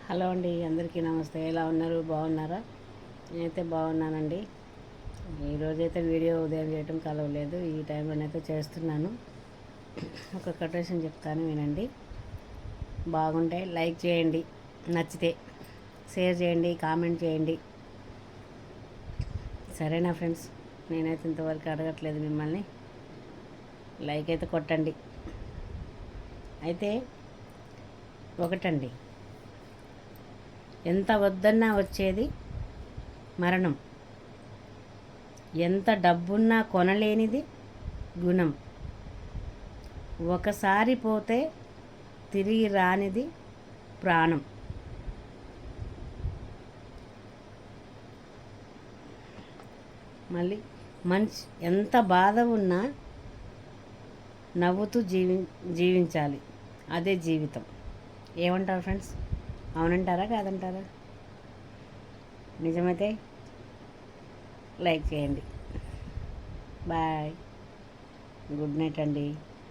Hello అండి, అందరికీ నమస్తే. ఎలా ఉన్నారు? బాగున్నారా? నేనైతే బాగున్నానండి. ఈరోజైతే వీడియో ఉదయం చేయటం కలవలేదు, ఈ టైంలోనైతే చేస్తున్నాను. ఒక కొటేషన్ చెప్తాను, వినండి. బాగుంటే లైక్ చేయండి, నచ్చితే షేర్ చేయండి, కామెంట్ చేయండి. సరేనా ఫ్రెండ్స్? నేనైతే ఇంతవరకు అడగట్లేదు మిమ్మల్ని, లైక్ అయితే కొట్టండి. అయితే ఒకటండి, ఎంత వద్దన్నా వచ్చేది మరణం, ఎంత డబ్బున్నా కొనలేనిది గుణం, ఒకసారి పోతే తిరిగి రానిది ప్రాణం. మళ్ళీ మంచి ఎంత బాధ ఉన్నా నవ్వుతూ జీవించాలి, అదే జీవితం. ఏమంటారు ఫ్రెండ్స్? అవునంటారా కాదంటారా? నిజమైతే లైక్ చేయండి. బాయ్, గుడ్ నైట్ అండి.